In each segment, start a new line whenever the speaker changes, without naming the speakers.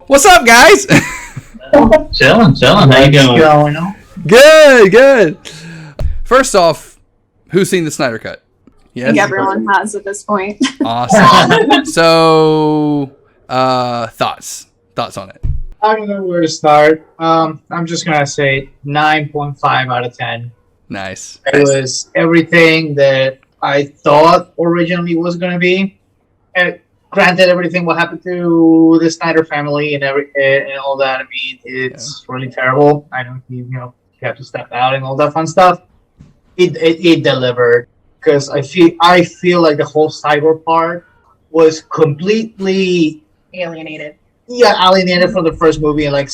What's up, guys?
Chilling. How you doing?
Going on?
Good. First off, who's seen the Snyder Cut?
Yes. I think everyone has at this point.
Awesome. So, thoughts on it?
I don't know where to start. I'm just gonna say 9.5 out of 10.
Nice.
It was everything that I thought originally was gonna be. And granted, everything what happened to the Snyder family and all that. I mean, it's really terrible. I know you have to step out and all that fun stuff. It delivered, because I feel like the whole cyber part was completely
alienated.
Yeah, alienated from the first movie, and like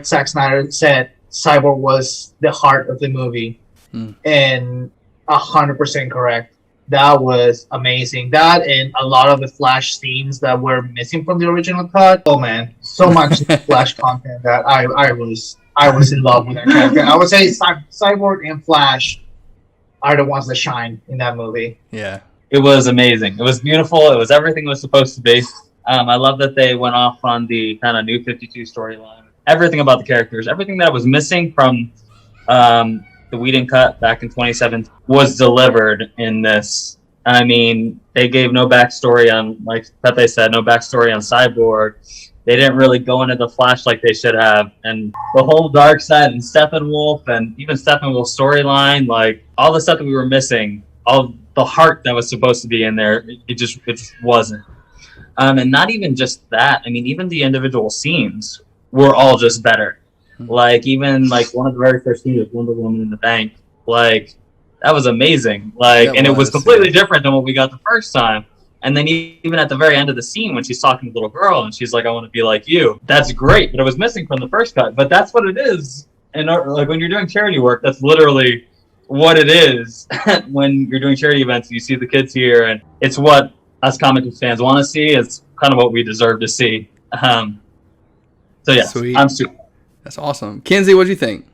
Zack Snyder said, Cyborg was the heart of the movie, and 100% correct. That was amazing. That and a lot of the Flash scenes that were missing from the original cut. Oh man, so much Flash content that I was in love with that character. I would say Cyborg and Flash are the ones that shine in that movie.
Yeah,
it was amazing. It was beautiful. It was everything it was supposed to be. I love that they went off on the kind of New 52 storyline. Everything about the characters, everything that was missing from the Whedon cut back in 2017 was delivered in this. I mean, they gave no backstory on, like Pepe said, no backstory on Cyborg. They didn't really go into the Flash like they should have. And the whole Darkseid and Steppenwolf and even Steppenwolf's storyline, like all the stuff that we were missing, all the heart that was supposed to be in there, it just wasn't. And not even just that. I mean, even the individual scenes were all just better. Like, even, like, one of the very first scenes with Wonder Woman in the bank, like, that was amazing. Like, and it was completely different than what we got the first time. And then even at the very end of the scene, when she's talking to the little girl, and she's like, I want to be like you. That's great, but it was missing from the first cut. But that's what it is. And, like, when you're doing charity work, that's literally what it is. When you're doing charity events, and you see the kids here, and it's what us comic book fans want to see. It's kind of what we deserve to see. So yeah,
Sweet.
I'm super.
That's awesome. Kenzie, what do you think?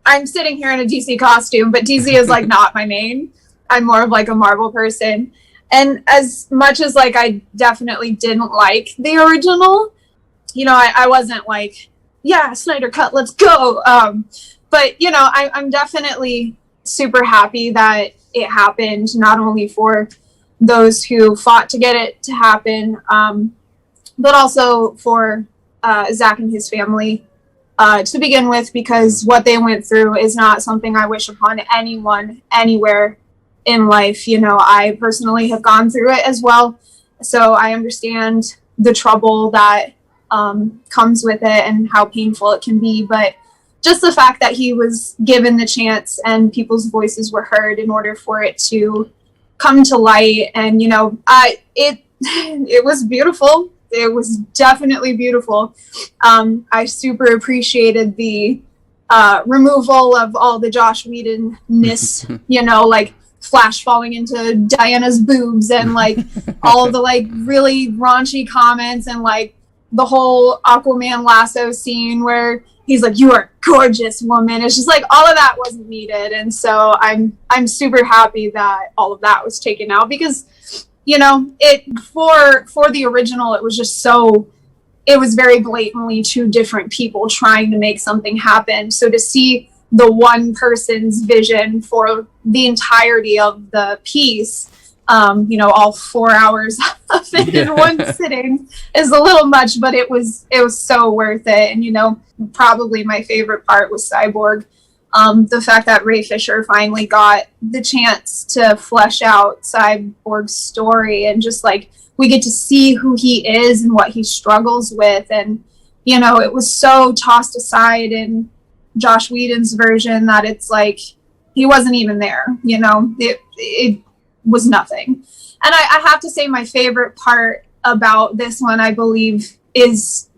I'm sitting here in a DC costume, but DC is like not my main. I'm more of like a Marvel person. And as much as like I definitely didn't like the original, I wasn't like, yeah, Snyder Cut, let's go. But I'm definitely super happy that it happened, not only for those who fought to get it to happen, but also for Zack and his family to begin with, because what they went through is not something I wish upon anyone anywhere in life. I personally have gone through it as well, so I understand the trouble that comes with it and how painful it can be. But just the fact that he was given the chance and people's voices were heard in order for it to come to light, and it was beautiful. It was definitely beautiful. I super appreciated the removal of all the Josh Whedon-ness, like Flash falling into Diana's boobs, and like all of the like really raunchy comments, and like the whole Aquaman lasso scene where he's like, "You are a gorgeous woman." It's just like all of that wasn't needed, and so I'm super happy that all of that was taken out, because it for the original, it was just it was very blatantly two different people trying to make something happen. So to see the one person's vision for the entirety of the piece, all 4 hours of it in one sitting is a little much, but it was so worth it. And probably my favorite part was Cyborg. The fact that Ray Fisher finally got the chance to flesh out Cyborg's story, and just like we get to see who he is and what he struggles with. And it was so tossed aside in Josh Whedon's version that it's like he wasn't even there. It was nothing. And I have to say, my favorite part about this one, I believe, is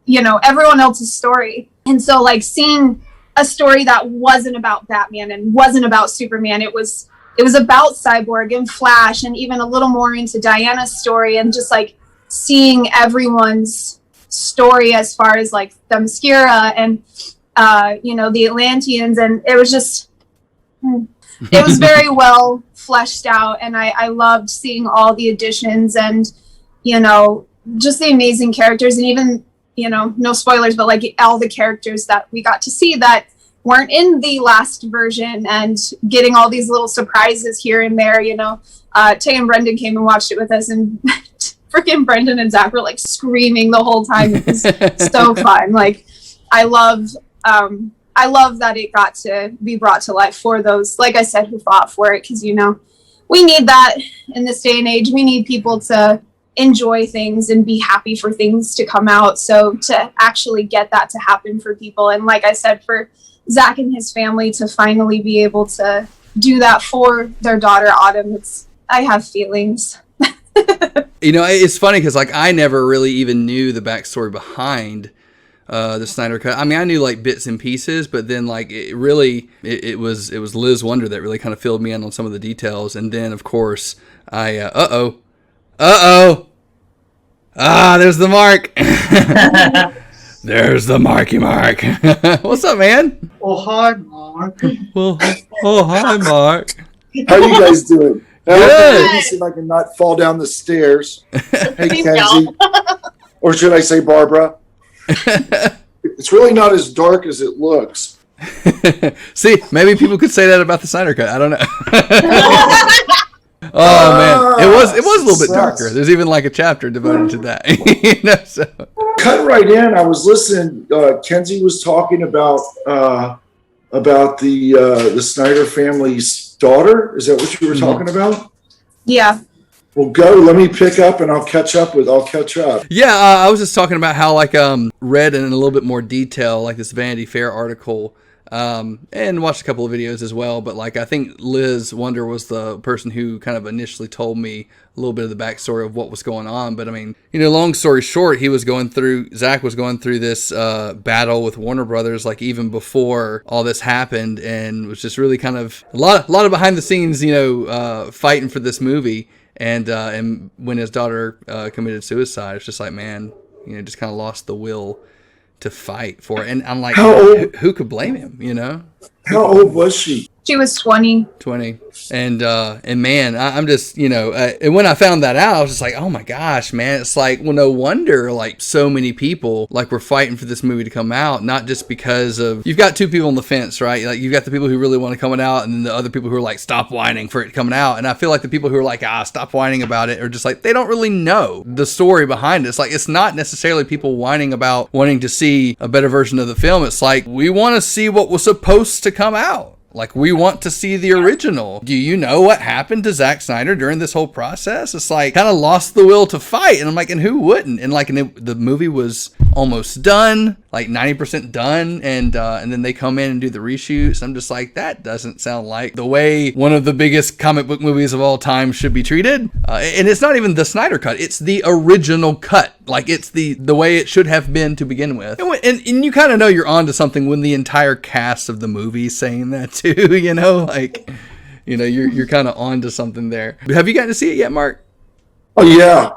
everyone else's story. And so like seeing a story that wasn't about Batman and wasn't about Superman. It was about Cyborg and Flash, and even a little more into Diana's story, and just like seeing everyone's story as far as like the Themyscira and the Atlanteans, and it was just it was very well fleshed out, and I loved seeing all the additions and just the amazing characters, and even no spoilers, but like all the characters that we got to see that weren't in the last version, and getting all these little surprises here and there. Tay and Brendan came and watched it with us, and freaking Brendan and Zack were like screaming the whole time. It was so fun. Like, I love that it got to be brought to life for those, like I said, who fought for it, because we need that in this day and age. We need people to enjoy things and be happy for things to come out. So to actually get that to happen for people, and like I said, for Zack and his family to finally be able to do that for their daughter Autumn, I have feelings.
It's funny because like I never really even knew the backstory behind the Snyder Cut. I mean, I knew like bits and pieces, but then like it was Liz Wonder that really kind of filled me in on some of the details. And then of course I there's the mark. There's the Marky Mark. What's up, man?
Oh, hi, Mark.
Well, oh, hi, Mark.
How you guys doing?
Good.
Let me see if I can not fall down the stairs. Hey, Kenzie. Or should I say Barbara? It's really not as dark as it looks.
See, maybe people could say that about the Snyder Cut. I don't know. Oh man, it was a little bit darker. There's even like a chapter devoted to that. So.
Cut right in. I was listening. Kenzie was talking about the Snyder family's daughter. Is that what you were talking about?
Yeah.
Well, go. Let me pick up, and I'll catch up.
Yeah, I was just talking about how like read in a little bit more detail, like this Vanity Fair article. And watched a couple of videos as well, but like I think Liz Wonder was the person who kind of initially told me a little bit of the backstory of what was going on. But I mean, long story short, Zack was going through this battle with Warner Brothers like even before all this happened, and was just really kind of a lot of behind the scenes, fighting for this movie. And when his daughter committed suicide, it's just like, man, just kind of lost the will to fight for it. And I'm like, who could blame him,
How old was she?
She was 20.
And man, I'm just, and when I found that out, I was just like, oh my gosh, man, it's like, well, no wonder like so many people like were fighting for this movie to come out, not just because of, you've got two people on the fence, right? Like you've got the people who really want to come out, and then the other people who are like, stop whining for it coming out. And I feel like the people who are like, stop whining about it are just like, they don't really know the story behind it. It's like, it's not necessarily people whining about wanting to see a better version of the film. It's like, we want to see what was supposed to come out. Like, we want to see the original. Do you know what happened to Zack Snyder during this whole process? It's like, kind of lost the will to fight. And I'm like, and who wouldn't? And like, the movie was almost done, like 90% done. And then they come in and do the reshoots. I'm just like, that doesn't sound like the way one of the biggest comic book movies of all time should be treated. And it's not even the Snyder Cut. It's the original cut. Like, it's the way it should have been to begin with. And you kind of know you're onto something when the entire cast of the movie is saying that too, like, you're kind of onto something there. Have you gotten to see it yet, Mark?
Oh yeah.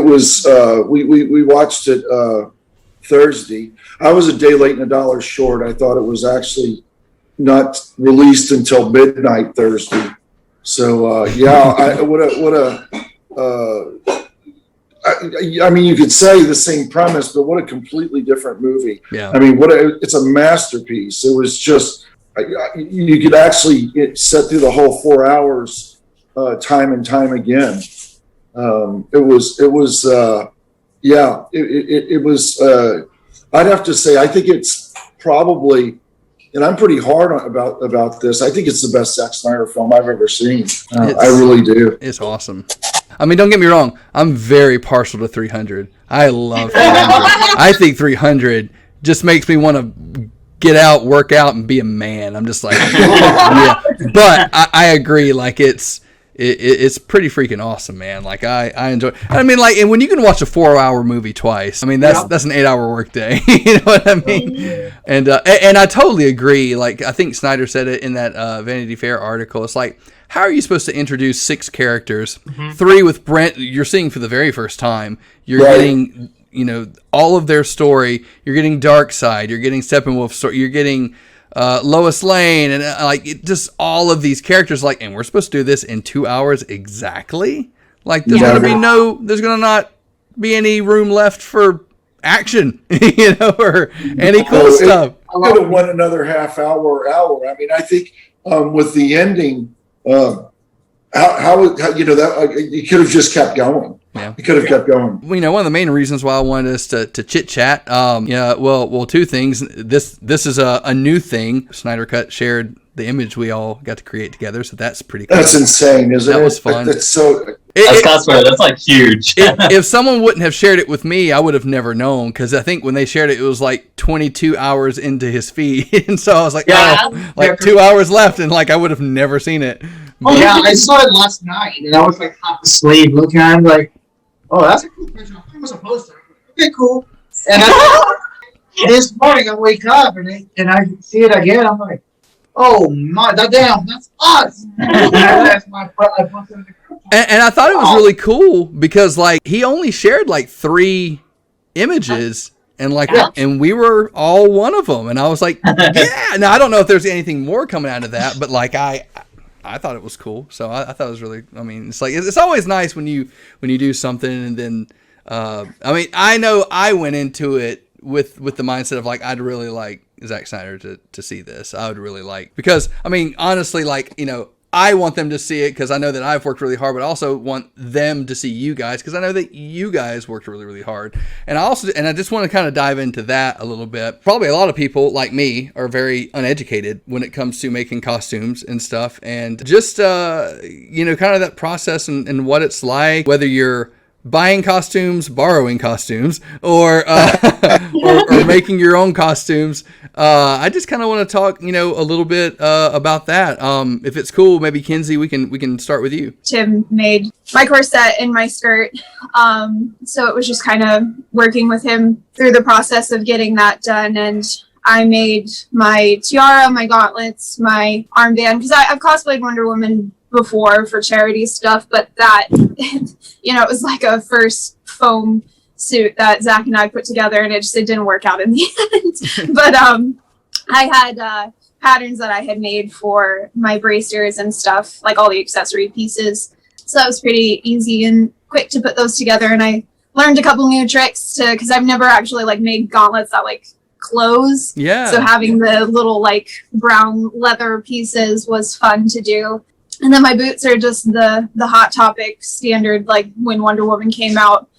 We we watched it Thursday. I was a day late and $1 short. I thought it was actually not released until midnight Thursday. So I mean, you could say the same premise, but what a completely different movie.
Yeah.
I mean, it's a masterpiece. It was just, you could actually sit through the whole 4 hours time and time again. It was, I'd have to say, I think it's probably, and I'm pretty hard about this, I think it's the best Zack Snyder film I've ever seen. I really do.
It's awesome. I mean, don't get me wrong. I'm very partial to 300. I love 300. I think 300 just makes me want to get out, work out, and be a man. I'm just like, yeah. But I agree. Like, it's pretty freaking awesome, man. Like, I enjoy. I mean, like, and when you can watch a 4-hour movie twice, I mean, that's an 8-hour workday. You know what I mean? Yeah. And I totally agree. Like, I think Snyder said it in that Vanity Fair article. It's like, how are you supposed to introduce 6 characters? Mm-hmm. 3 with Brent, you're seeing for the very first time. You're getting, all of their story. You're getting Darkseid. You're getting Steppenwolf's story. You're getting Lois Lane, and just all of these characters. Like, and we're supposed to do this in 2 hours exactly. Like, there's gonna not be any room left for action, or any cool stuff.
Could have won another half hour. I mean, I think with the ending, how that you could have just kept going.
Yeah,
you could have kept going.
One of the main reasons why I wanted us to chit chat. Well, two things. This is a new thing. Snyder Cut shared the image we all got to create together, so that's pretty cool.
That's insane, isn't it?
That was fun.
That's so.
As cosplayer, that's like huge.
If someone wouldn't have shared it with me, I would have never known, because I think when they shared it, it was like 22 hours into his feed, and so I was like, 2 hours left, and like I would have never seen it.
Oh yeah, I saw it last night, and I was like half asleep looking at it, like, oh, that's a cool picture. I was a poster. Okay, cool. And this morning I wake up and I see it again. I'm like, oh my, that's us. That's my I posted in the group.
And I thought it was really cool because like he only shared like 3 images. And like, and we were all one of them. And I was like, yeah. Now I don't know if there's anything more coming out of that, but like I thought it was cool. So I thought it was really. I mean, it's like it's always nice when you do something and then. I mean, I know I went into it with the mindset of like I'd really like Zack Snyder to see this. I would really like, because I mean honestly, like I want them to see it because I know that I've worked really hard, but I also want them to see you guys because I know that you guys worked really, really hard. And I just want to kind of dive into that a little bit. Probably a lot of people like me are very uneducated when it comes to making costumes and stuff, and just kind of that process and what it's like, whether you're buying costumes, borrowing costumes, or making your own costumes. I just kind of want to talk, a little bit about that. If it's cool, maybe Kenzie, we can start with you.
Tim made my corset and my skirt, so it was just kind of working with him through the process of getting that done. And I made my tiara, my gauntlets, my armband, because I've cosplayed Wonder Woman before for charity stuff, but that it was like a first foam suit that Zack and I put together, and it didn't work out in the end. But I had patterns that I had made for my bracers and stuff, like all the accessory pieces, so that was pretty easy and quick to put those together. And I learned a couple new tricks because I've never actually like made gauntlets that like close, so having the little like brown leather pieces was fun to do. And then my boots are just the Hot Topic standard, like when Wonder Woman came out.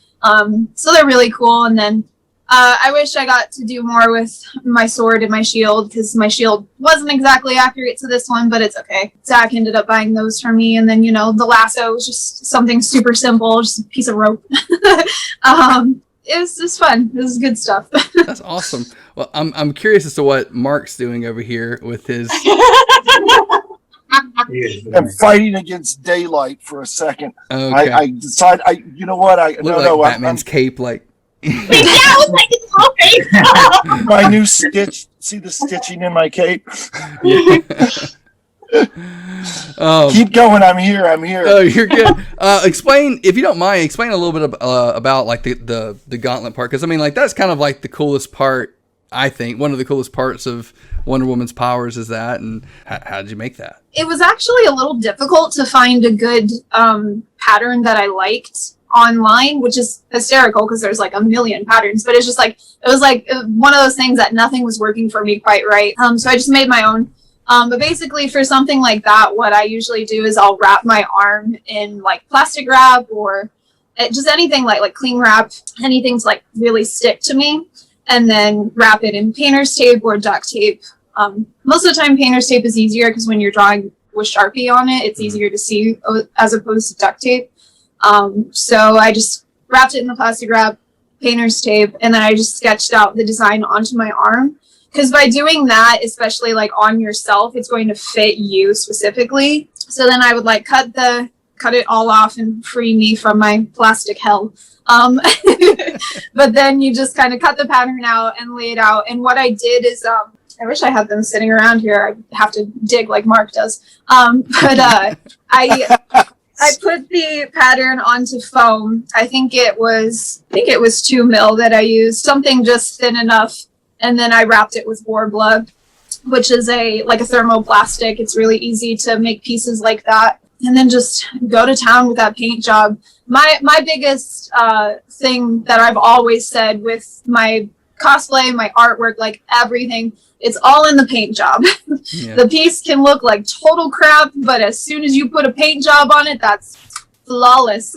So they're really cool. And then I wish I got to do more with my sword and my shield, because my shield wasn't exactly accurate to this one, but it's okay. Zack ended up buying those for me. And then, the lasso was just something super simple, just a piece of rope. It was just fun. It was good stuff.
That's awesome. Well, I'm curious as to what Mark's doing over here with his...
I'm fighting against daylight for a second.
Okay.
I decide. You know what?
Batman's cape, like.
Yeah, it was like it's all
my new stitch. See the stitching in my cape. Keep going. I'm here.
Oh, you're good. Explain, if you don't mind. Explain a little bit about like the gauntlet part, because I mean, like that's kind of like the coolest part. I think one of the coolest parts of Wonder Woman's powers is that. And how did you make that?
It was actually a little difficult to find a good pattern that I liked online, which is hysterical because there's like a million patterns, but it's just like, it was like one of those things that nothing was working for me quite right. So I just made my own. But basically for something like that, what I usually do is I'll wrap my arm in like plastic wrap or just anything like cling wrap, anything to like really stick to me. And then wrap it in painter's tape or duct tape. Most of the time, painter's tape is easier because when you're drawing with Sharpie on it, it's easier to see as opposed to duct tape. So I just wrapped it in the plastic wrap, painter's tape, and then I just sketched out the design onto my arm. Because by doing that, especially like on yourself, it's going to fit you specifically. So then I would like cut it all off and free me from my plastic hell. But then you just kind of cut the pattern out and lay it out. And what I did is, I wish I had them sitting around here. I have to dig like Mark does. But I put the pattern onto foam. I think it was 2 mil that I used, something just thin enough. And then I wrapped it with Warbler, which is like a thermoplastic. It's really easy to make pieces like that. and then just go to town with that paint job. My biggest thing that I've always said with my cosplay, my artwork, like everything, it's all in the paint job. Yeah. The piece can look like total crap, but as soon as you put a paint job on it, that's flawless.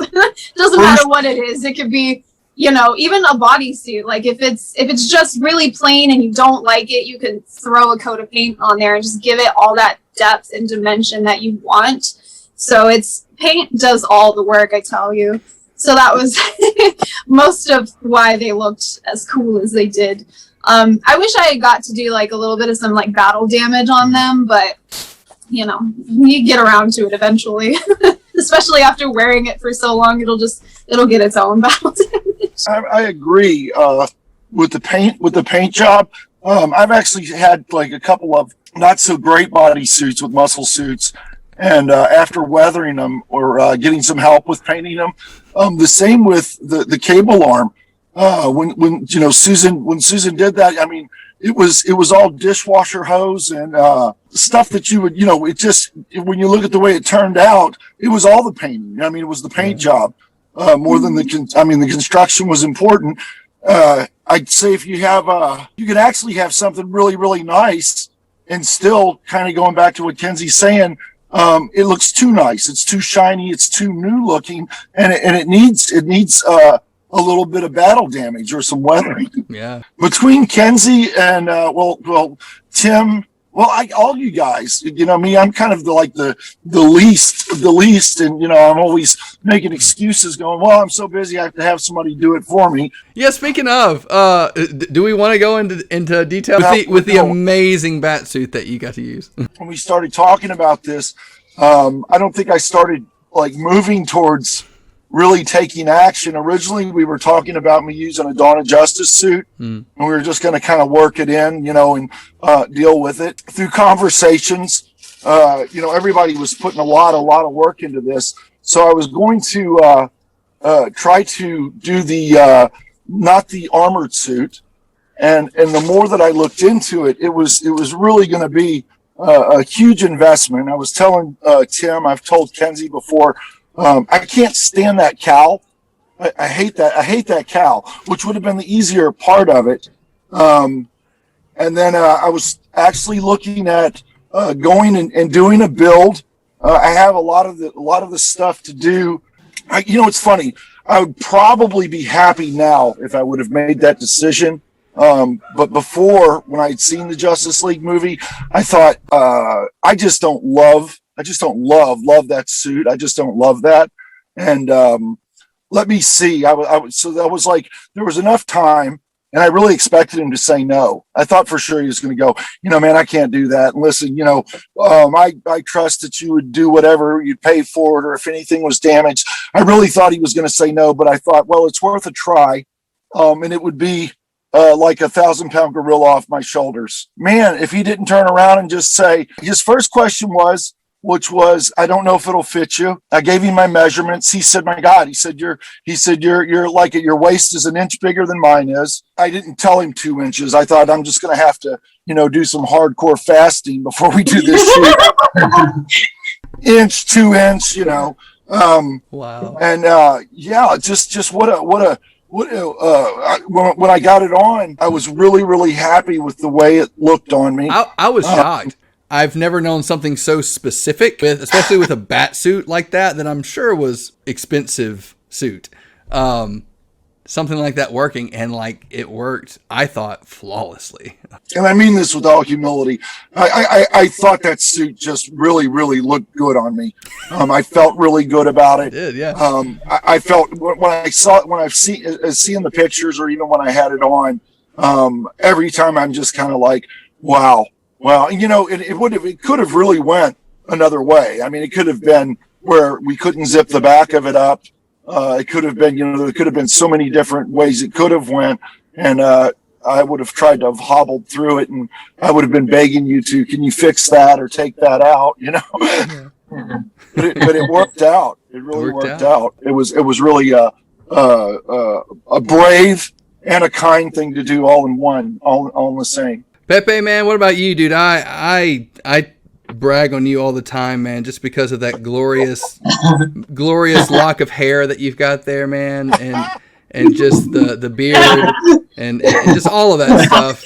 Doesn't matter what it is. It could be, even a bodysuit. Like if it's just really plain and you don't like it, you can throw a coat of paint on there and just give it all that depth and dimension that you want. So paint does all the work, I tell you. So that was most of why they looked as cool as they did. I wish I had got to do like a little bit of some like battle damage on them, but you get around to it eventually. Especially after wearing it for so long, it'll get its own battle damage.
I agree with the paint job. I've actually had like a couple of not so great body suits with muscle suits, and after weathering them or getting some help with painting them, the same with the cable arm. When Susan did that, I mean, it was all dishwasher hose and stuff that you would, it just, when you look at the way it turned out, it was all the painting. I mean, it was the paint job more than the construction was important. I'd say if you have, you can actually have something really, really nice and still kind of going back to what Kenzie's saying, it looks too nice. It's too shiny. It's too new looking, and it needs a little bit of battle damage or some weathering.
Yeah. Between
Kenzie and Tim, all you guys, me, I'm kind of the least, and I'm always making excuses, going, well, I'm so busy, I have to have somebody do it for me.
Yeah. Speaking of, do we want to go into detail with the amazing bat suit that you got to use?
When we started talking about this, I don't think I started like moving towards really taking action. Originally, we were talking about me using a Dawn of Justice suit, and we were just going to kind of work it in, and deal with it through conversations. Everybody was putting a lot of work into this, so I was going to try to do the not the armored suit, and the more that I looked into it, it was really going to be a huge investment. I was telling Tim, I've told Kenzie before. I can't stand that cowl. I hate that. I hate that cowl, which would have been the easier part of it. And then I was actually looking at going and doing a build. I have a lot of the stuff to do. It's funny. I would probably be happy now if I would have made that decision. But before, when I'd seen the Justice League movie, I thought I just don't love that suit. I just don't love that. And let me see. So that was like, there was enough time, and I really expected him to say no. I thought for sure he was going to go, man, I can't do that. And listen, I trust that you would do whatever you'd pay for it, or if anything was damaged. I really thought he was going to say no, but I thought, well, it's worth a try. And it would be like 1,000-pound gorilla off my shoulders. Man, if he didn't turn around and just say, his first question was, which was, I don't know if it'll fit you. I gave him my measurements. He said, my God, he said, you're like, your waist is an inch bigger than mine is. I didn't tell him 2 inches. I thought I'm just going to have to, do some hardcore fasting before we do this shit. Inch, 2 inch,
Wow.
And, just when I got it on, I was really, really happy with the way it looked on me.
I was shocked. I've never known something so specific, especially with a bat suit like that I'm sure was expensive suit. Something like that working, and like it worked, I thought, flawlessly.
And I mean this with all humility. I thought that suit just really, really looked good on me. I felt really good about it.
It did, yeah.
I felt when I've seen the pictures, or even when I had it on, every time I'm just kind of like, wow. Well, it could have really went another way. I mean, it could have been where we couldn't zip the back of it up. It could have been, there could have been so many different ways it could have went. And I would have tried to have hobbled through it, and I would have been begging you to, can you fix that or take that out?
Yeah.
But it worked out. It really worked out. It was really a brave and a kind thing to do all in one, all in the same.
Pepe, man, what about you, dude? I brag on you all the time, man, just because of that glorious lock of hair that you've got there, man, and just the beard and just all of that stuff.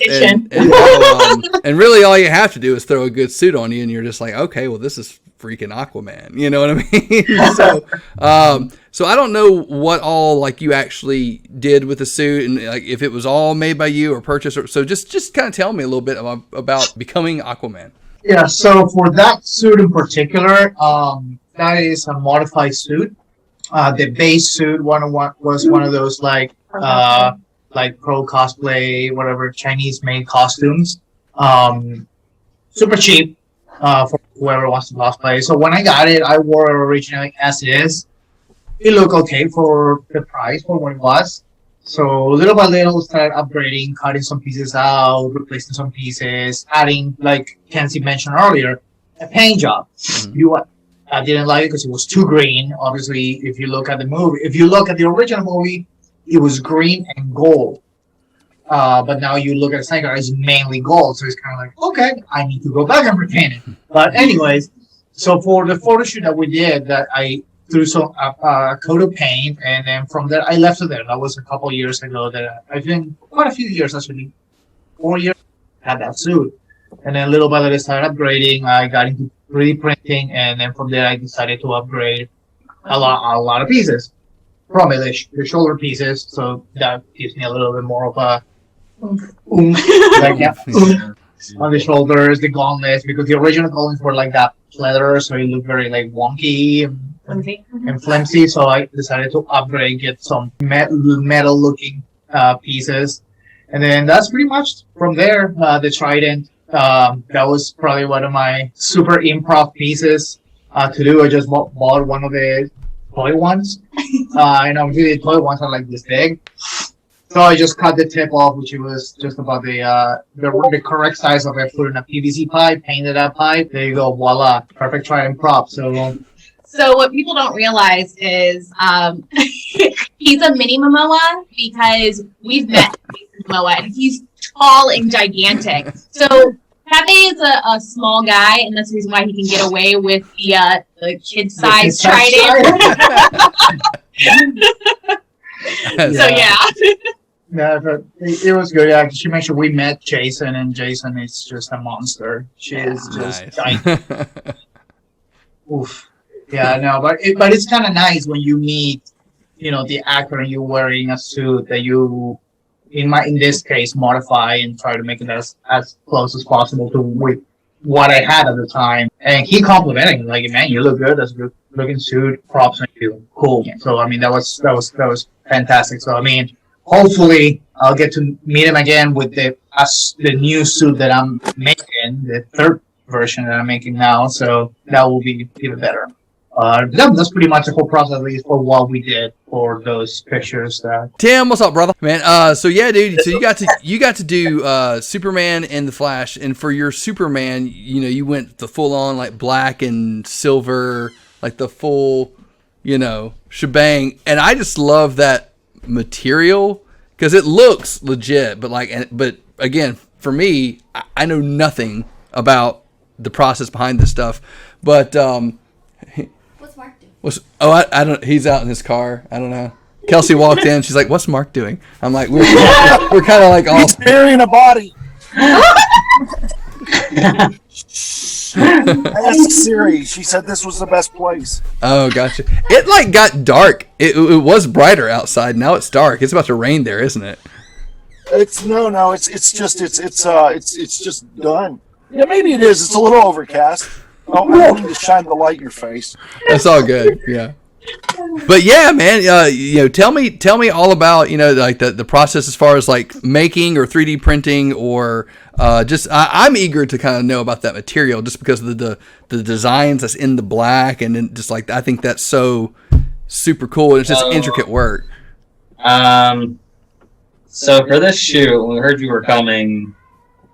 And really all you have to do is throw a good suit on you and you're just like, okay, well, this is freaking Aquaman. You know what I mean? So I don't know what all like you actually did with the suit and like if it was all made by you or purchased. So just kind of tell me a little bit about becoming Aquaman.
Yeah, so for that suit in particular, that is a modified suit. The base suit was one of those like pro cosplay, whatever, Chinese made costumes. Super cheap for whoever wants to cosplay. So when I got it, I wore it originally as is. It looked okay for the price for what it was. So little by little, started upgrading, cutting some pieces out, replacing some pieces, adding, like Kenzie mentioned earlier, a paint job. Mm-hmm. I didn't like it because it was too green. Obviously, if you look at the original movie, it was green and gold. But now you look at Snyder Cut, it's mainly gold. So it's kind of like, okay, I need to go back and repaint it. But anyways, so for the photo shoot that we did, that I threw some coat of paint, and then from there I left it there. That was a couple years ago. That I've been quite a few years actually, 4 years had that suit, and then little by little I started upgrading. I got into 3D printing, and then from there I decided to upgrade a lot of pieces, probably the shoulder pieces. So that gives me a little bit more of a on the shoulders, the gauntlets, because the original gauntlets were like that leather, so it looked very like wonky and flimsy. So I decided to upgrade, get some metal looking pieces, and then that's pretty much from there. The trident, that was probably one of my super improv pieces to do. I just bought one of the toy ones, and obviously the toy ones are like this big. So I just cut the tip off, which was just about the correct size of it. Put in a PVC pipe, painted that pipe. There you go, voila, perfect trident prop. So
what people don't realize is he's a mini Momoa because we've met Momoa and he's tall and gigantic. So Pepe is a small guy, and that's the reason why he can get away with the kid-sized trident. So yeah.
Yeah, but it was good. Yeah, she mentioned we met Jason, and Jason is just a monster. She is just giant. Oof. Yeah, no, but it's kind of nice when you meet, the actor and you're wearing a suit that you, in this case, modify and try to make it as close as possible to with what I had at the time. And he complimented me, like, man, you look good. That's a good looking suit. Props on you. Cool. So I mean, that was fantastic. So I mean, hopefully I'll get to meet him again with the new suit that I'm making, the third version that I'm making now. So that will be even better. That's pretty much the whole process, at least for what we did for those pictures.
Tim, what's up, brother? Man, so yeah, dude. So you got to do Superman and the Flash, and for your Superman, you went the full on like black and silver, like the full, shebang. And I just love that material because it looks legit. But again, for me, I know nothing about the process behind this stuff, but
Mark doing?
I don't. He's out in his car. I don't know. Kelsey walked in. She's like, "What's Mark doing?" I'm like, "We're kind of like all."
He's burying a body. Ask Siri. She said this was the best place.
Oh, gotcha. It like got dark. It was brighter outside. Now it's dark. It's about to rain there, isn't it?
It's just done. Yeah, maybe it is. It's a little overcast. Oh, I don't need to shine the light in your face.
That's all good. Yeah. But yeah, man, tell me all about, like the process as far as like making or 3D printing or I'm eager to kind of know about that material just because of the designs that's in the black, and then just like I think that's so super cool, and it's just intricate work.
So for this shoot, when we heard you were coming,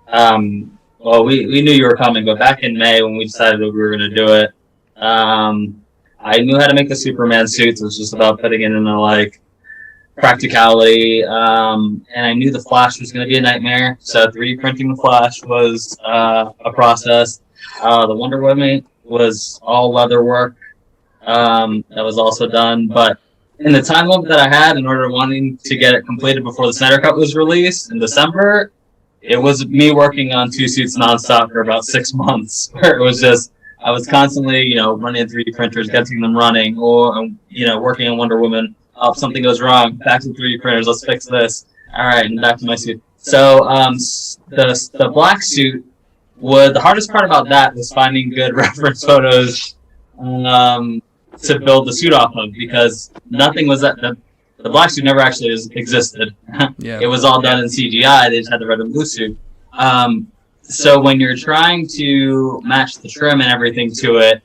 well, we knew you were coming, but back in May when we decided that we were going to do it, I knew how to make the Superman suits. It was just about putting it into like practicality, and I knew the Flash was going to be a nightmare. So 3D printing the Flash was a process. The Wonder Woman was all leather work. That was also done, but in the time limit that I had in order wanting to get it completed before the Snyder Cut was released in December, it was me working on 2 suits nonstop for about 6 months. Where it was just I was constantly, running 3D printers, getting them running, or working on Wonder Woman. Oh, something goes wrong, back to 3D printers. Let's fix this. All right, and back to my suit. So the black suit, the hardest part about that was finding good reference photos to build the suit off of, because nothing was that the black suit never actually existed.
Yeah.
It was all done in CGI. They just had the red and blue suit. So when you're trying to match the trim and everything to it,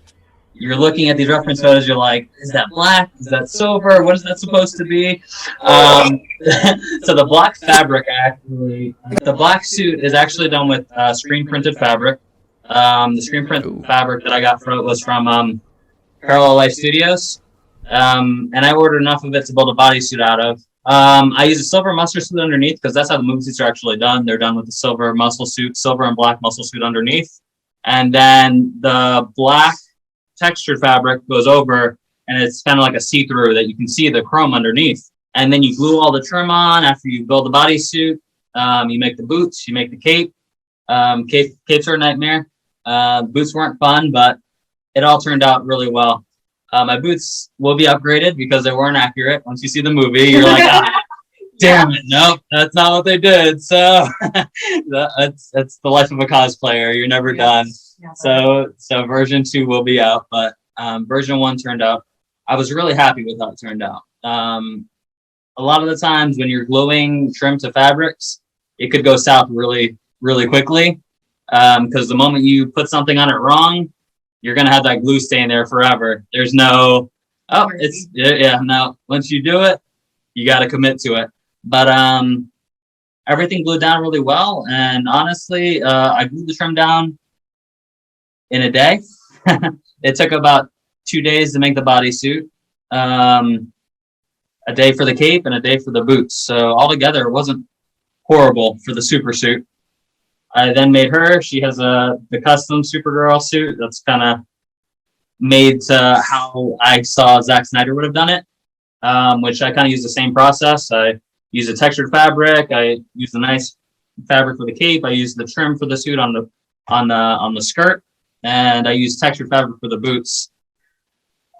you're looking at these reference photos. You're like, is that black? Is that silver? What is that supposed to be? So the black fabric, actually, the black suit is actually done with screen printed fabric. The screen print fabric that I got was from Parallel Life Studios, and I ordered enough of it to build a bodysuit out of. I use a silver mustard suit underneath, because that's how the movie suits are actually done. They're done with the silver muscle suit, silver and black muscle suit underneath, and then the black textured fabric goes over, and it's kind of like a see-through that you can see the chrome underneath. And then you glue all the trim on after you build the bodysuit. You make the boots, you make the cape. Capes are a nightmare. Boots weren't fun, but it all turned out really well. My boots will be upgraded because they weren't accurate. Once you see the movie, you're like, damn it, nope, that's not what they did. So that's the life of a cosplayer. You're never done. So version 2 will be out, but version 1 turned out. I was really happy with how it turned out. A lot of the times when you're gluing trim to fabrics, it could go south really, really quickly, because the moment you put something on it wrong, you're gonna have that glue staying there forever. There's no, no. Once you do it, you got to commit to it. But everything glued down really well, and honestly, I glued the trim down in a day. It took about 2 days to make the bodysuit, a day for the cape and a day for the boots. So altogether, it wasn't horrible for the super suit. I then made her. She has the custom Supergirl suit that's kind of made to how I saw Zack Snyder would have done it, which I kind of used the same process. I used a textured fabric. I used a nice fabric for the cape. I used the trim for the suit on the skirt, and I used textured fabric for the boots.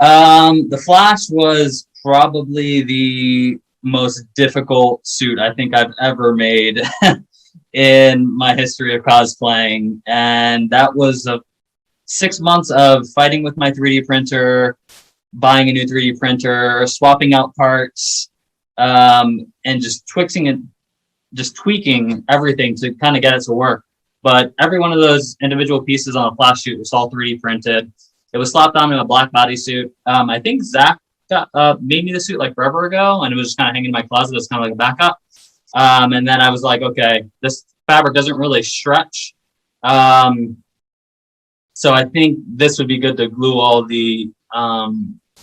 The Flash was probably the most difficult suit I think I've ever made in my history of cosplaying, and that was 6 months of fighting with my 3D printer, buying a new 3D printer, swapping out parts, and just tweaking everything to kind of get it to work. But every one of those individual pieces on a Flash suit was all 3D printed. It was slapped on in a black bodysuit. I think Zack made me the suit like forever ago, and it was just kind of hanging in my closet as kind of like a backup. And then I was like, okay, this fabric doesn't really stretch. So I think this would be good to glue all the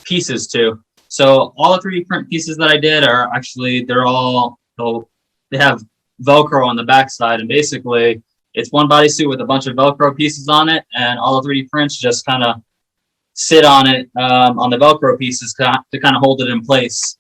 pieces to. So all the 3D print pieces that I did are actually, they have Velcro on the backside, and basically it's one bodysuit with a bunch of Velcro pieces on it, and all the 3D prints just kind of sit on it, on the Velcro pieces to kind of hold it in place.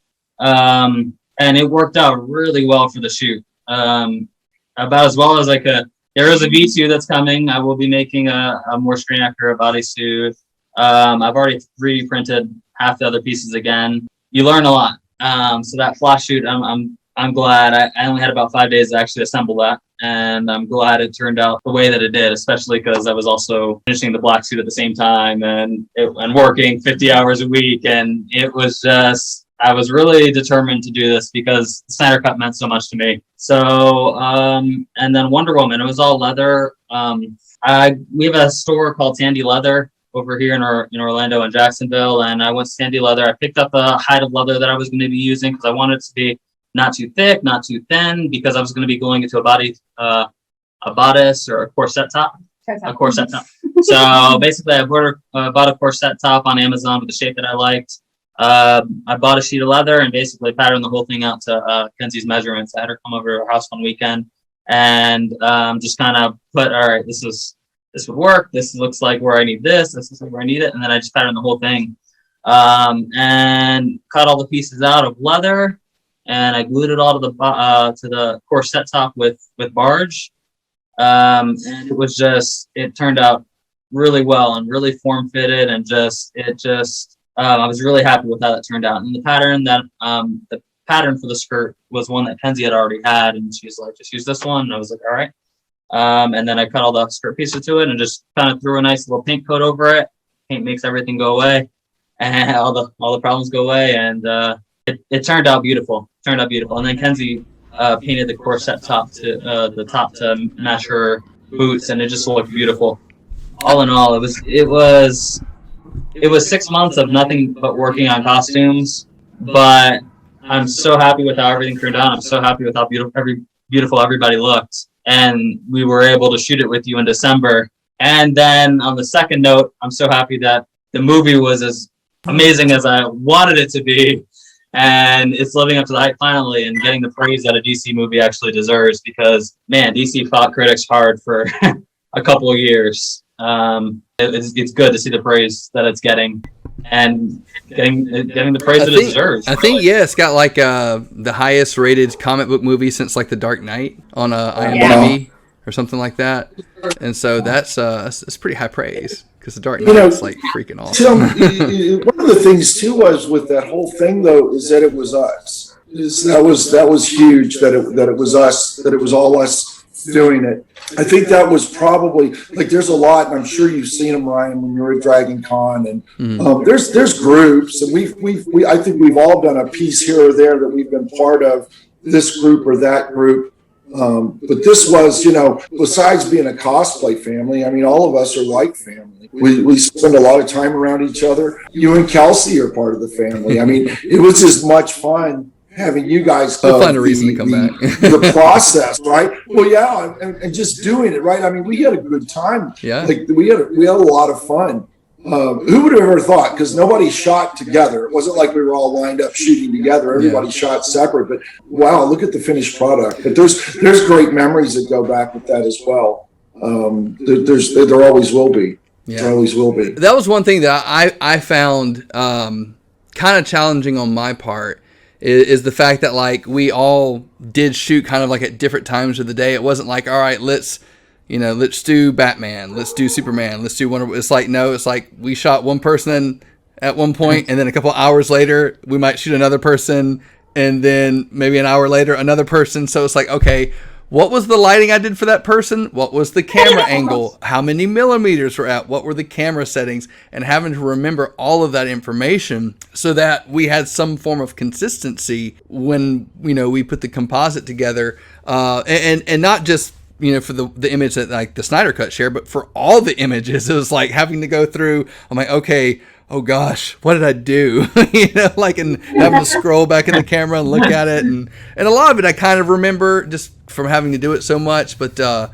And it worked out really well for the shoot. About as well as I could. There is a V2 that's coming. I will be making a more screen accurate bodysuit. I've already 3D printed half the other pieces again. You learn a lot. So that Flash shoot, I'm glad. I only had about 5 days to actually assemble that, and I'm glad it turned out the way that it did, especially because I was also finishing the black suit at the same time and working 50 hours a week, and it was just, I was really determined to do this because the Snyder Cut meant so much to me. So, and then Wonder Woman, it was all leather. We have a store called Tandy Leather over here in Orlando and Jacksonville, and I went to Tandy Leather. I picked up a hide of leather that I was going to be using because I wanted it to be not too thick, not too thin, because I was going to be going into a bodice or a corset top. A corset top. So basically, I bought a corset top on Amazon with the shape that I liked. I bought a sheet of leather and basically patterned the whole thing out to Kenzie's measurements. I had her come over to our house one weekend and just kind of put, all right, this is this would work. This looks like where I need this. This is where I need it. And then I just patterned the whole thing and cut all the pieces out of leather. And I glued it all to the corset top with barge. And it turned out really well and really form fitted, and I was really happy with how that turned out. And the pattern for the skirt was one that Kenzie had already had, and she's like, just use this one. And I was like, all right. And then I cut all the skirt pieces to it and just kind of threw a nice little paint coat over it. Paint makes everything go away, and all the problems go away. And it turned out beautiful. And then Kenzie painted the corset top to the top to match her boots, and it just looked beautiful. All in all, it was 6 months of nothing but working on costumes, but I'm so happy with how everything turned out. I'm so happy with how beautiful everybody looked, and we were able to shoot it with you in December. And then on the second note, I'm so happy that the movie was as amazing as I wanted it to be, and it's living up to the hype finally and getting the praise that a DC movie actually deserves, because, man, DC fought critics hard for a couple of years. It's good to see the praise that it's getting, and getting the praise that it deserves.
I think it's got like the highest rated comic book movie since like The Dark Knight on IMDb or something like that, and so that's pretty high praise, because The Dark Knight's like freaking awesome.
One of the things too was with that whole thing though is that it was us. That was huge. That it was us. That it was all us doing it. I think that was probably like, there's a lot, and I'm sure you've seen them, Ryan, when you were at Dragon Con, and there's groups, and I think we've all done a piece here or there that we've been part of, this group or that group. But this was, besides being a cosplay family, I mean, all of us are like family. We spend a lot of time around each other. You and Kelsey are part of the family. I mean, it was as much fun having you guys
find a reason to come back.
The process, right? Well, yeah, and just doing it, right? I mean, we had a good time.
Yeah,
like we had a lot of fun. Who would have ever thought? Because nobody shot together. It wasn't like we were all lined up shooting together. Everybody shot separate. But wow, look at the finished product. But there's great memories that go back with that as well. There always will be. Yeah. There always will be.
That was one thing that I found kind of challenging on my part. Is the fact that like we all did shoot kind of like at different times of the day. It wasn't like, all right, let's do Batman, let's do Superman, let's do Wonder Woman. It's like, no, it's like we shot one person at one point, and then a couple hours later we might shoot another person, and then maybe an hour later another person. So it's like, okay, what was the lighting I did for that person? What was the camera angle? How many millimeters were at? What were the camera settings? And having to remember all of that information so that we had some form of consistency when, we put the composite together. And not just, for the image that like the Snyder Cut share, but for all the images. It was like having to go through, I'm like, okay, oh gosh, what did I do? And having to scroll back in the camera and look at it. And a lot of it I kind of remember just from having to do it so much, but oh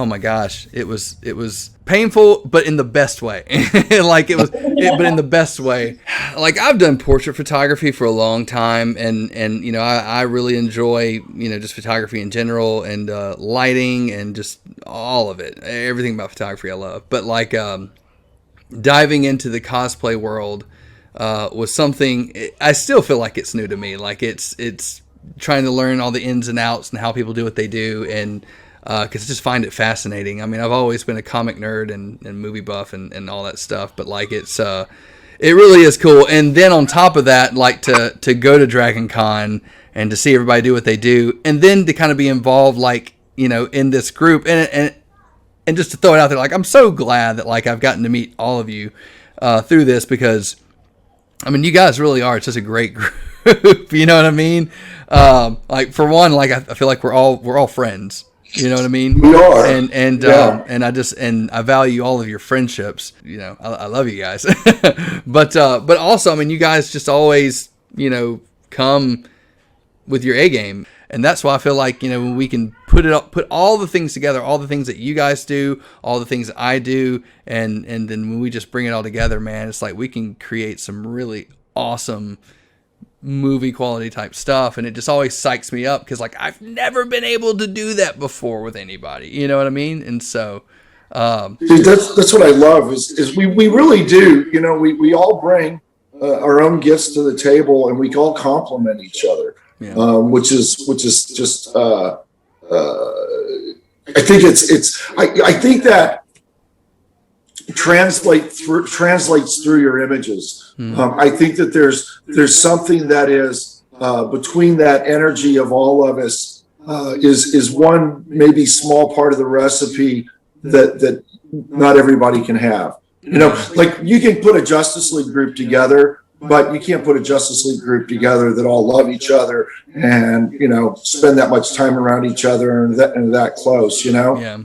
my gosh, it was painful, but in the best way. But in the best way. Like, I've done portrait photography for a long time, and I really enjoy, just photography in general, and lighting, and just all of it. Everything about photography I love. But like, diving into the cosplay world was something, I still feel like it's new to me. Like, it's trying to learn all the ins and outs and how people do what they do, and because I just find it fascinating. I mean, I've always been a comic nerd and movie buff and all that stuff, but like, it really is cool. And then on top of that, like to go to Dragon Con and to see everybody do what they do, and then to kind of be involved, like, in this group, and just to throw it out there, like, I'm so glad that like I've gotten to meet all of you through this, because I mean, you guys really are such a great group. You know what I mean? Like, for one, like, I feel like we're all friends. You know what I mean?
We are.
And I value all of your friendships. I love you guys. But also, I mean, you guys just always, come with your A game. And that's why I feel like, when we can put all the things together, all the things that you guys do, all the things that I do, and then when we just bring it all together, man, it's like we can create some really awesome movie quality type stuff. And it just always psychs me up, because like, I've never been able to do that before with anybody. You know what I mean? And so
Dude, that's what I love is we really do. You know, we all bring our own gifts to the table, and we all complement each other,
Yeah.
which is just. I think I think that translates through your images. I think that there's something that is between that energy of all of us is one maybe small part of the recipe that not everybody can have. You know, like you can put a Justice League group together, but you can't put a Justice League group together that all love each other and, you know, spend that much time around each other and that close, you know?
Yeah.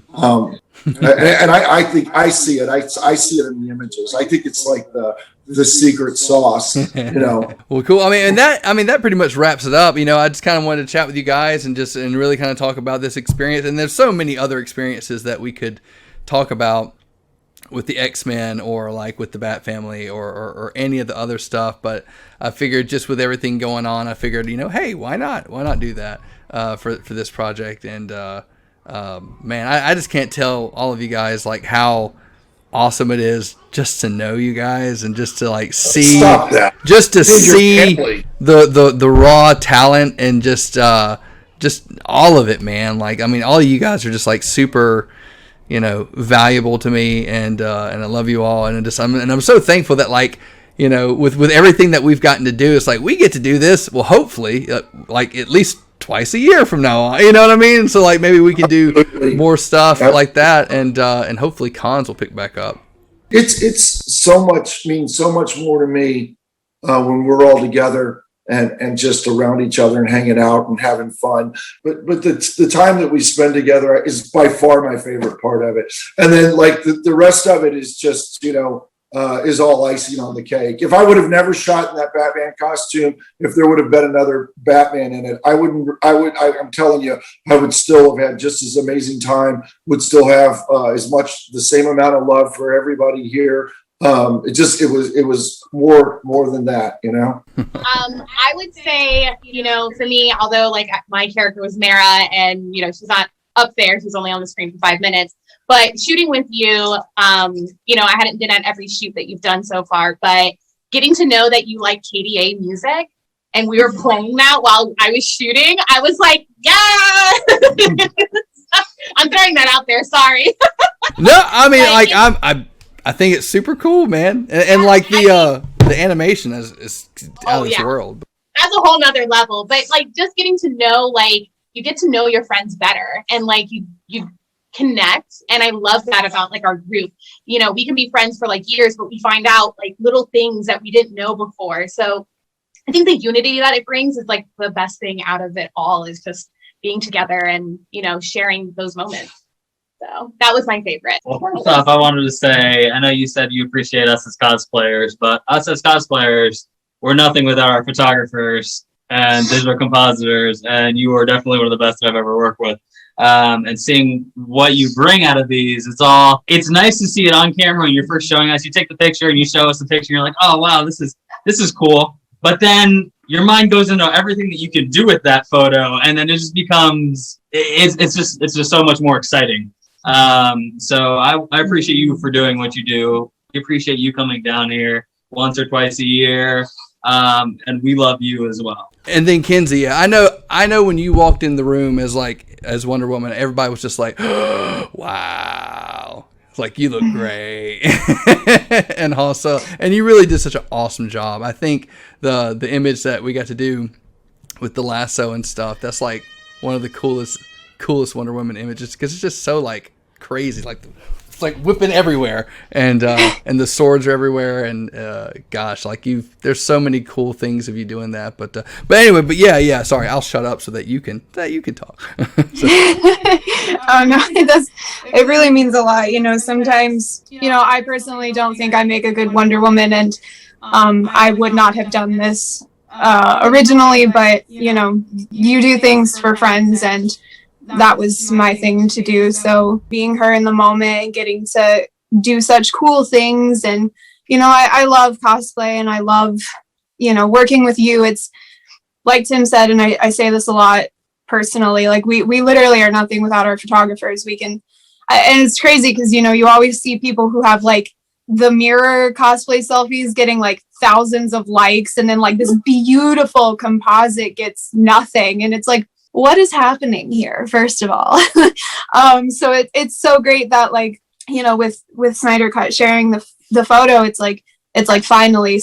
And I think I see it. I see it in the images. I think it's like the secret sauce, you know.
Well, cool. I mean, that pretty much wraps it up. You know, I just kind of wanted to chat with you guys and really kind of talk about this experience. And there's so many other experiences that we could talk about with the X-Men or like with the Bat Family or any of the other stuff. But I figured just with everything going on, I figured, you know, hey, why not do that for this project? And man, I just can't tell all of you guys like how awesome it is just to know you guys and just to like see the raw talent and just all of it, man. Like, I mean, all of you guys are just like super, you know, valuable to me, and I love you all, and I'm so thankful that, like, you know, with everything that we've gotten to do, it's like we get to do this, well, hopefully like at least twice a year from now on, you know what I mean? So like maybe we can do more stuff like that, and hopefully cons will pick back up.
It's so much, means so much more to me when we're all together and just around each other and hanging out and having fun. But the time that we spend together is by far my favorite part of it. And then like the rest of it is just, you know, is all icing on the cake. If I would have never shot in that Batman costume, if there would have been another Batman in it, I'm telling you, I would still have had just as amazing time, would still have as much, the same amount of love for everybody here. It was more than that, you know?
I would say, you know, for me, although like my character was Mara and, you know, she's not up there, she's only on the screen for 5 minutes, but shooting with you, you know, I hadn't been at every shoot that you've done so far, but getting to know that you like KDA music and we were playing that while I was shooting, I was like, yeah! I'm throwing that out there, sorry.
No, I mean, like, I think it's super cool, man, and like the animation is out of this world.
That's a whole nother level. But like just getting to know, like you get to know your friends better, and like you connect, and I love that about like our group. You know, we can be friends for like years, but we find out like little things that we didn't know before. So I think the unity that it brings is like the best thing out of it all, is just being together and, you know, sharing those moments. So that was my favorite.
Well, first off, I wanted to say, I know you said you appreciate us as cosplayers, but us as cosplayers, we're nothing without our photographers and digital compositors, and you are definitely one of the best that I've ever worked with. And seeing what you bring out of these, it's nice to see it on camera when you're first showing us. You take the picture and you show us the picture, and you're like, oh wow, this is cool. But then your mind goes into everything that you can do with that photo, and then it just becomes it's just so much more exciting. So I appreciate you for doing what you do. We appreciate you coming down here once or twice a year. And we love you as well.
And then Kenzie, yeah, I know when you walked in the room as Wonder Woman, everybody was just like, oh, wow. It's like, you look great. And also, and you really did such an awesome job. I think the image that we got to do with the lasso and stuff, that's like one of the coolest Wonder Woman images, because it's just so like crazy, like it's like whipping everywhere, and the swords are everywhere, and gosh, like there's so many cool things of you doing that, but anyway, but yeah, sorry, I'll shut up so that you can talk.
Oh no, it really means a lot. You know, sometimes, you know, I personally don't think I make a good Wonder Woman, and I would not have done this originally, but you know, you do things for friends, and that was my thing to do. So being her in the moment and getting to do such cool things, and you know, I love cosplay, and I love, you know, working with you. It's like Tim said, and I say this a lot personally, like we literally are nothing without our photographers. We can And it's crazy because, you always see people who have like the mirror cosplay selfies getting like thousands of likes, and then like this beautiful composite gets nothing. And it's like, what is happening here, first of all? So it's so great that like, with Snyder Cut sharing the photo, it's like finally,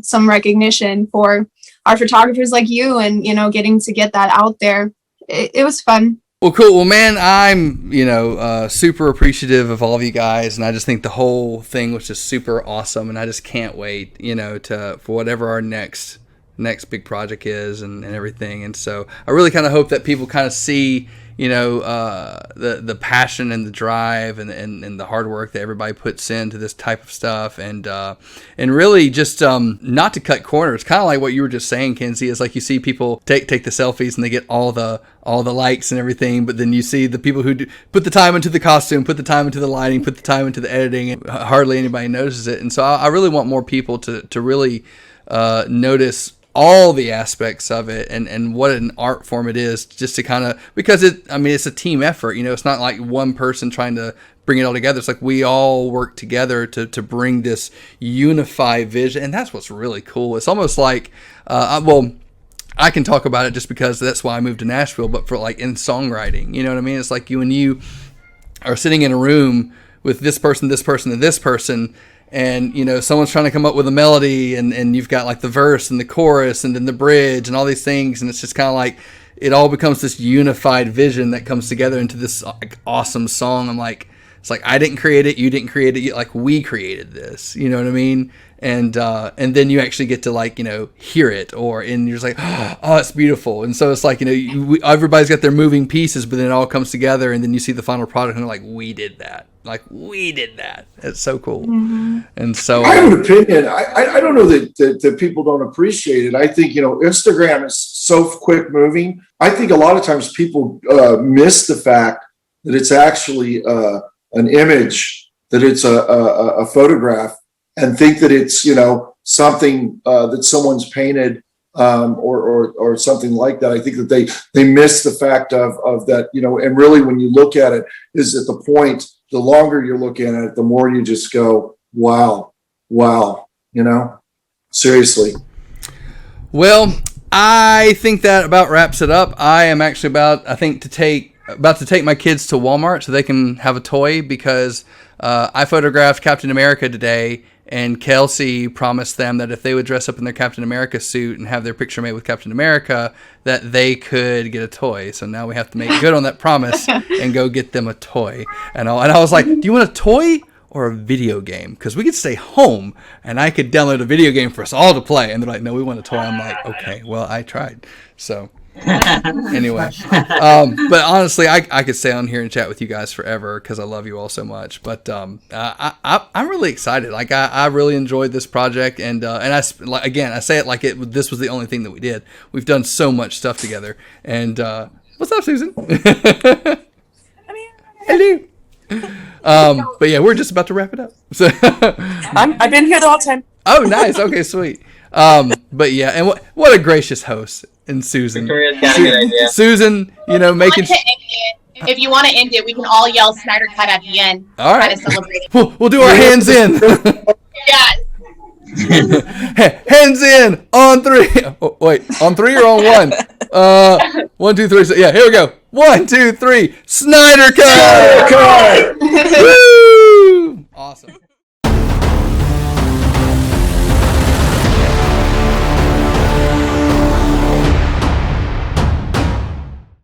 some recognition for our photographers like you, and, getting to get that out there. It was fun.
Well, cool. Well, man, I'm, super appreciative of all of you guys, and I just think the whole thing was just super awesome, and I just can't wait, for whatever our next big project is and everything. And so I really kind of hope that people kind of see, the passion and the drive and the hard work that everybody puts into this type of stuff, and really just not to cut corners. Kind of like what you were just saying, Kenzie, is like you see people take the selfies and they get all the likes and everything, but then you see the people who put the time into the costume, put the time into the lighting, put the time into the editing, and hardly anybody notices it. And so I really want more people to really notice all the aspects of it and what an art form it is, just to kind of, because it's a team effort, it's not like one person trying to bring it all together. It's like we all work together to bring this unified vision, and that's what's really cool. It's almost like, I can talk about it just because that's why I moved to Nashville, but for like in songwriting, you know what I mean? It's like you and you are sitting in a room with this person, this person, and this person, and someone's trying to come up with a melody, and you've got like the verse and the chorus and then the bridge and all these things, and it's just kind of like it all becomes this unified vision that comes together into this like awesome song. I'm like, it's like I didn't create it, you didn't create it, like we created this, you know what I mean? And then you actually get to like hear it, and you're just like, oh, it's beautiful. And so it's like everybody's got their moving pieces, but then it all comes together, and then you see the final product, and they're like, we did that. It's so cool. Mm-hmm. And so
I have an opinion. I don't know that people don't appreciate it. I think Instagram is so quick moving. I think a lot of times people miss the fact that it's actually an image, that it's a photograph, and think that it's something that someone's painted or something like that. I think that they miss the fact of that, and really when you look at it, is at the point, the longer you're looking at it, the more you just go, wow, seriously.
Well, I think that about wraps it up. I am actually about to take my kids to Walmart so they can have a toy, because I photographed Captain America today, and Kelsey promised them that if they would dress up in their Captain America suit and have their picture made with Captain America, that they could get a toy. So now we have to make good on that promise and go get them a toy. And I was like, do you want a toy or a video game? Because we could stay home and I could download a video game for us all to play. And they're like, no, we want a toy. I'm like, okay, well, I tried. So anyway, but honestly, I could stay on here and chat with you guys forever because I love you all so much. But I'm really excited. Like I really enjoyed this project, and I say it like this was the only thing that we did. We've done so much stuff together. And what's up, Susan? Hello. But yeah, we're just about to wrap it up. So
I've been here the whole time.
Oh, nice. Okay, sweet. But yeah, and what a gracious host. And Susan.
Victoria's got a good idea.
Susan, making.
If you want to end it, we can all yell Snyder Cut at the end.
All right.
Kind of celebrate.
We'll do our hands in.
Yes.
Hands in on 3. Oh, wait, on 3 or on 1? 1, 2, 3. So, yeah, here we go. 1, 2, 3. Snyder Cut.
Snyder Cut.
Woo! Awesome.